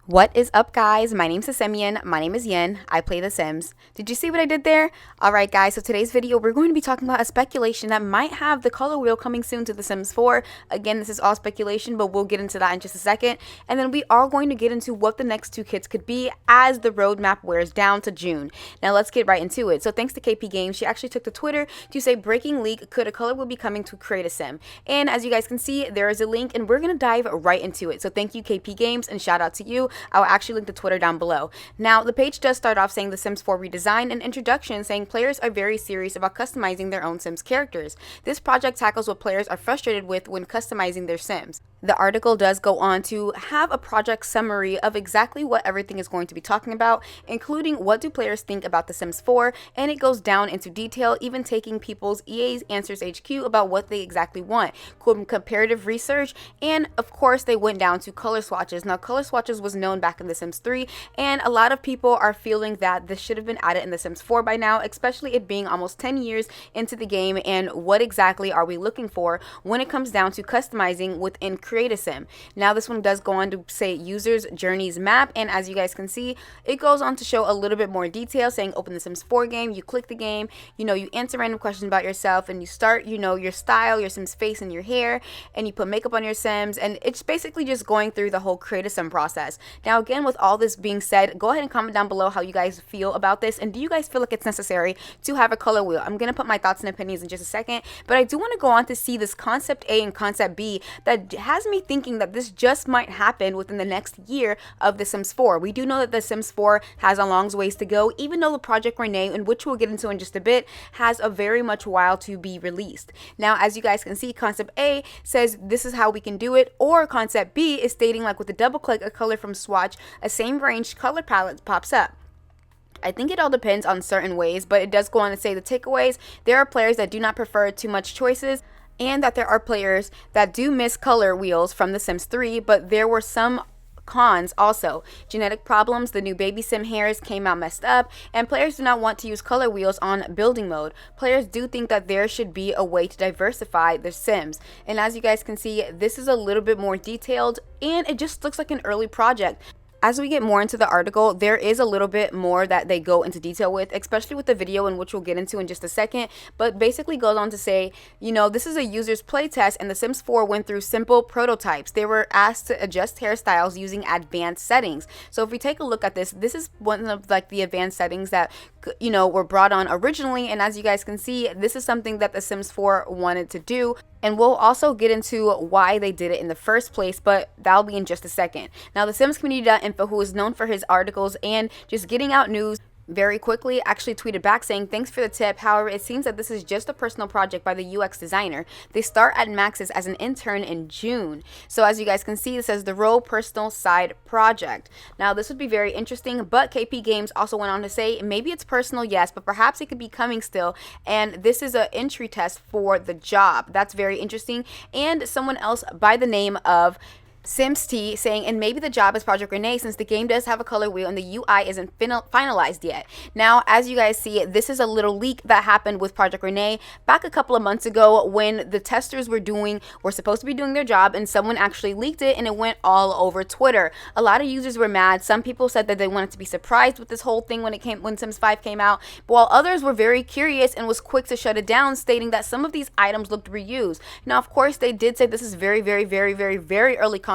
What is up, guys? My name's Simian. My name is Yin. I play The Sims. Did you see what I did there? Alright, guys, so today's video we're going to be talking about a speculation that might have the color wheel coming soon to The Sims 4. Again, this is all speculation, but we'll get into that in just a second. And then we are going to get into what the next two kits could be as the roadmap wears down to June. Now let's get right into it. So thanks to KP Games, she actually took to Twitter to say breaking leak, could a color wheel be coming to create a sim? And as you guys can see, there is a link and we're going to dive right into it. So thank you KP Games and shout out to you. I'll actually link the Twitter down below. Now, the page does start off saying The Sims 4 redesign and introduction, saying players are very serious about customizing their own Sims characters. This project tackles what players are frustrated with when customizing their Sims. The article does go on to have a project summary of exactly what everything is going to be talking about, including what do players think about The Sims 4, and it goes down into detail, even taking people's EA's Answers HQ about what they exactly want, comparative research, and of course they went down to color swatches. Now, color swatches was known back in The Sims 3, and a lot of people are feeling that this should have been added in The Sims 4 by now, especially it being almost 10 years into the game, and what exactly are we looking for when it comes down to customizing within Create a Sim. Now this one does go on to say users journeys map, and as you guys can see, it goes on to show a little bit more detail, saying open the Sims 4 game, you click the game, you answer random questions about yourself, and you start your style, your Sims face and your hair, and you put makeup on your Sims, and it's basically just going through the whole Create a Sim process. Now again, with all this being said, go ahead and comment down below how you guys feel about this, and do you guys feel like it's necessary to have a color wheel? I'm gonna put my thoughts and opinions in just a second, but I do want to go on to see this concept A and concept B that has me thinking that this just might happen within the next year of The Sims 4. We do know that The Sims 4 has a long ways to go, even though the Project Renee, and which we'll get into in just a bit, has a very much while to be released. Now, as you guys can see, concept A says this is how we can do it, or concept B is stating like with a double click a color from swatch, a same range color palette pops up. I think it all depends on certain ways, but it does go on to say the takeaways. There are players that do not prefer too much choices, and that there are players that do miss color wheels from The Sims 3, but there were some cons also. Genetic problems, the new baby sim hairs came out messed up, and players do not want to use color wheels on building mode. Players do think that there should be a way to diversify their Sims. And as you guys can see, this is a little bit more detailed, and it just looks like an early project. As we get more into the article, there is a little bit more that they go into detail with, especially with the video, in which we'll get into in just a second, but basically goes on to say, this is a user's playtest, and The Sims 4 went through simple prototypes. They were asked to adjust hairstyles using advanced settings. So if we take a look at this, this is one of like the advanced settings that were brought on originally, and as you guys can see, this is something that The Sims 4 wanted to do. And we'll also get into why they did it in the first place, but that'll be in just a second. Now, the Sims Community.info, who is known for his articles and just getting out news very quickly, actually tweeted back saying, thanks for the tip. However, it seems that this is just a personal project by the UX designer. They start at Max's as an intern in June. So as you guys can see, it says the role personal side project. Now, this would be very interesting, but KP Games also went on to say, maybe it's personal, yes, but perhaps it could be coming still. And this is an entry test for the job. That's very interesting. And someone else by the name of Sims T saying, and maybe the job is Project Renee, since the game does have a color wheel and the UI isn't finalized yet. Now, as you guys see, this is a little leak that happened with Project Renee back a couple of months ago when the testers were supposed to be doing their job, and someone actually leaked it and it went all over Twitter. A lot of users were mad. Some people said that they wanted to be surprised with this whole thing when Sims 5 came out, while others were very curious and was quick to shut it down, stating that some of these items looked reused. Now, of course, they did say this is very, very, very, very, very early concepts,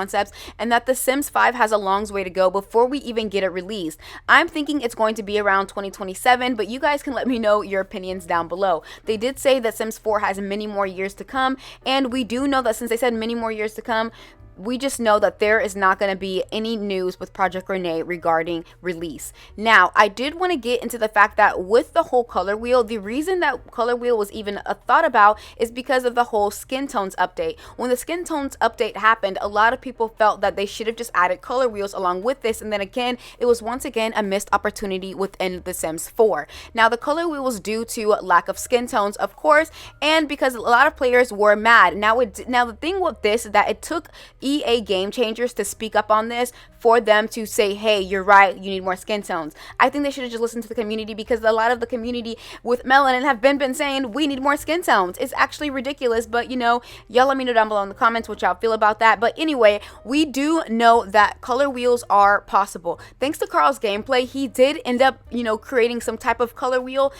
and that The Sims 5 has a long way to go before we even get it released. I'm thinking it's going to be around 2027, but you guys can let me know your opinions down below. They did say that Sims 4 has many more years to come, and we do know that since they said many more years to come, we just know that there is not going to be any news with Project Renee regarding release. Now, I did want to get into the fact that with the whole color wheel, the reason that color wheel was even a thought about is because of the whole skin tones update. When the skin tones update happened, a lot of people felt that they should have just added color wheels along with this, and then again, it was once again a missed opportunity within The Sims 4. Now, the color wheel was due to lack of skin tones, of course, and because a lot of players were mad. Now the thing with this is that it took EA game changers to speak up on this, for them to say, hey, you're right, you need more skin tones. I think they should have just listened to the community, because a lot of the community with melanin have been saying we need more skin tones. It's actually ridiculous, but y'all let me know down below in the comments what y'all feel about that. But anyway, we do know that color wheels are possible. Thanks to Carl's gameplay, he did end up, creating some type of color wheel.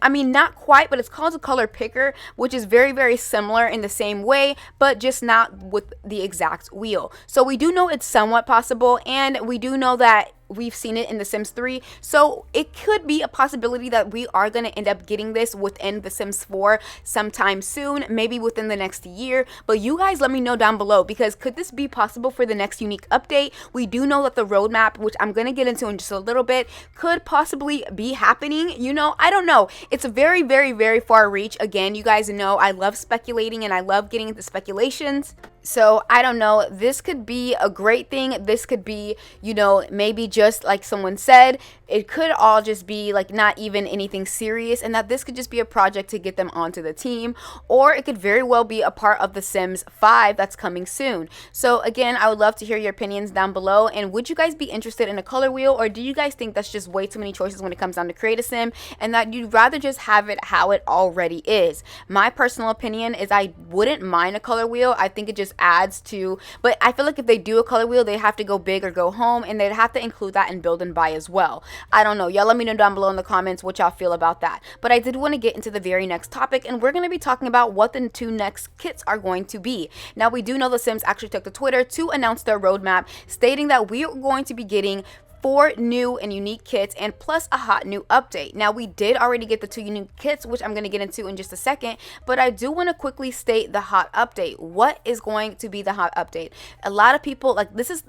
I mean, not quite, but it's called a color picker, which is very, very similar in the same way, but just not with the exact wheel. So we do know it's somewhat possible, and we do know that we've seen it in The Sims 3, so it could be a possibility that we are going to end up getting this within The Sims 4 sometime soon, maybe within the next year. But you guys let me know down below, because could this be possible for the next unique update? We do know that the roadmap, which I'm going to get into in just a little bit, could possibly be happening. I don't know. It's a very, very, very far reach. Again, you guys know I love speculating and I love getting into speculations. So I don't know, this could be a great thing. This could be, maybe just like someone said, it could all just be like not even anything serious, and that this could just be a project to get them onto the team, or it could very well be a part of The Sims 5 that's coming soon. So again, I would love to hear your opinions down below, and would you guys be interested in a color wheel, or do you guys think that's just way too many choices when it comes down to create a sim, and that you'd rather just have it how it already is? My personal opinion is I wouldn't mind a color wheel. I think it just adds to, but I feel like if they do a color wheel, they have to go big or go home, and they'd have to include that in build and buy as well. I don't know, y'all let me know down below in the comments what y'all feel about that. But I did want to get into the very next topic, and we're going to be talking about what the 2 next kits are going to be. Now, we do know The Sims actually took to Twitter to announce their roadmap, stating that we are going to be getting 4 new and unique kits, and plus a hot new update. Now, we did already get the 2 unique kits, which I'm going to get into in just a second, but I do want to quickly state the hot update. What is going to be the hot update? A lot of people, like, this is,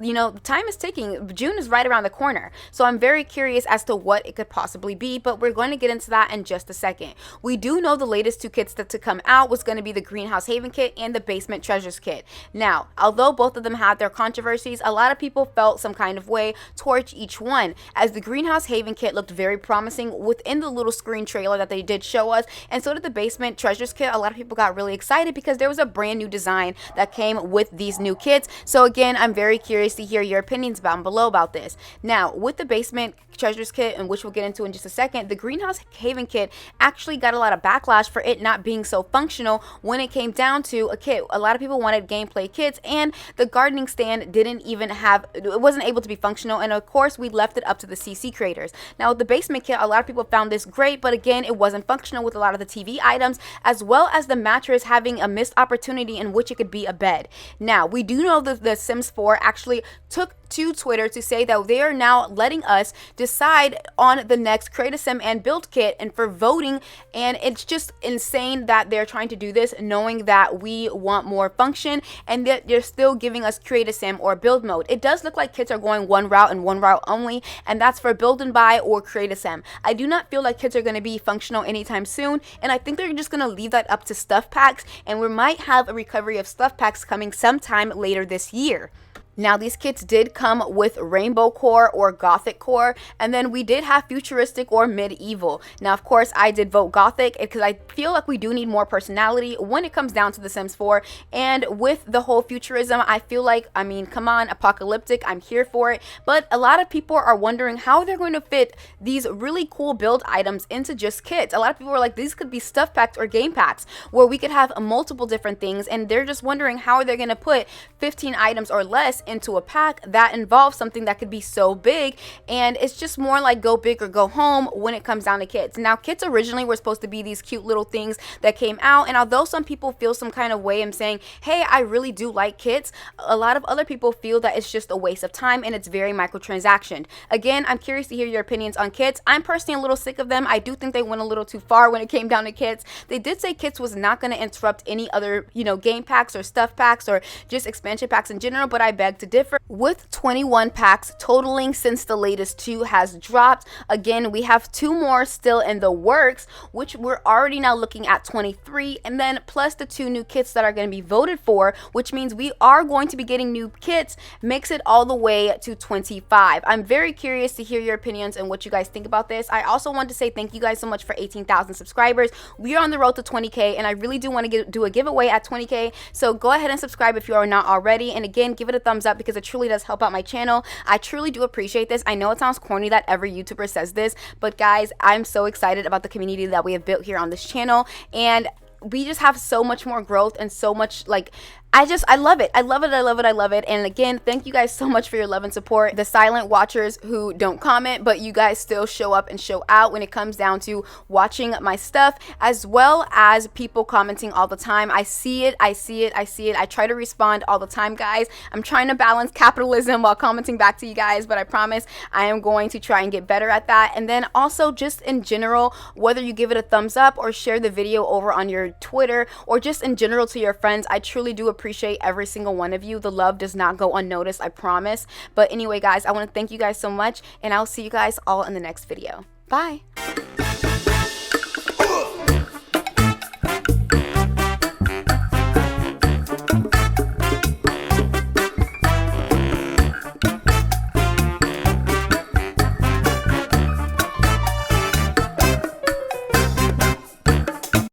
time is ticking. June is right around the corner, so I'm very curious as to what it could possibly be, but we're going to get into that in just a second. We do know the latest 2 kits to come out was going to be the Greenhouse Haven kit and the Basement Treasures kit. Now, although both of them had their controversies, a lot of people felt some kind of way towards each one, as the Greenhouse Haven kit looked very promising within the little screen trailer that they did show us, and so did the Basement Treasures kit. A lot of people got really excited because there was a brand new design that came with these new kits. So again, I'm very curious to hear your opinions down below about this. Now, with the Basement Treasures kit, and which we'll get into in just a second, the Greenhouse Haven kit actually got a lot of backlash for it not being so functional when it came down to a kit. A lot of people wanted gameplay kits, and the gardening stand didn't even have, it wasn't able to be functional, and of course we left it up to the CC creators. Now, with the Basement kit, a lot of people found this great, but again, it wasn't functional with a lot of the TV items, as well as the mattress having a missed opportunity in which it could be a bed. Now, we do know that the Sims 4 actually took to Twitter to say that they are now letting us decide on the next Create a Sim and Build kit, and for voting, and it's just insane that they're trying to do this knowing that we want more function, and that they're still giving us Create a Sim or Build mode. It does look like kits are going one route and one route only, and that's for Build and Buy or Create a Sim. I do not feel like kits are going to be functional anytime soon, and I think they're just going to leave that up to stuff packs, and we might have a recovery of stuff packs coming sometime later this year. Now, these kits did come with rainbow core or gothic core, and then we did have futuristic or medieval. Now, of course, I did vote gothic because I feel like we do need more personality when it comes down to The Sims 4, and with the whole futurism, I feel like, I mean, come on, apocalyptic, I'm here for it, but a lot of people are wondering how they're going to fit these really cool build items into just kits. A lot of people are like, these could be stuff packs or game packs where we could have multiple different things, and they're just wondering how they're going to put 15 items or less into a pack that involves something that could be so big, and it's just more like go big or go home when it comes down to kits. Now, kits originally were supposed to be these cute little things that came out, and although some people feel some kind of way in saying, hey, I really do like kits, a lot of other people feel that it's just a waste of time and it's very microtransactioned. Again, I'm curious to hear your opinions on kits. I'm personally a little sick of them. I do think they went a little too far when it came down to kits. They did say kits was not going to interrupt any other, game packs or stuff packs or just expansion packs in general, but I beg to differ, with 21 packs totaling since the latest 2 has dropped. Again, we have 2 more still in the works, which we're already now looking at 23, and then plus the 2 new kits that are going to be voted for, which means we are going to be getting new kits, makes it all the way to 25. I'm very curious to hear your opinions and what you guys think about this. I also want to say thank you guys so much for 18,000 subscribers. We are on the road to 20k, and I really do want to do a giveaway at 20k, so go ahead and subscribe if you are not already, and again, give it a thumbs up because it truly does help out my channel. I truly do appreciate this. I know it sounds corny that every YouTuber says this, but guys, I'm so excited about the community that we have built here on this channel, and we just have so much more growth and so much, like, I love it. I love it. I love it. I love it. And again, thank you guys so much for your love and support. The silent watchers who don't comment, but you guys still show up and show out when it comes down to watching my stuff, as well as people commenting all the time. I see it. I see it. I see it. I try to respond all the time, guys. I'm trying to balance capitalism while commenting back to you guys, but I promise I am going to try and get better at that. And then also just in general, whether you give it a thumbs up or share the video over on your Twitter or just in general to your friends, I truly do appreciate every single one of you. The love does not go unnoticed, I promise. But anyway, guys, I want to thank you guys so much, and I'll see you guys all in the next video. Bye.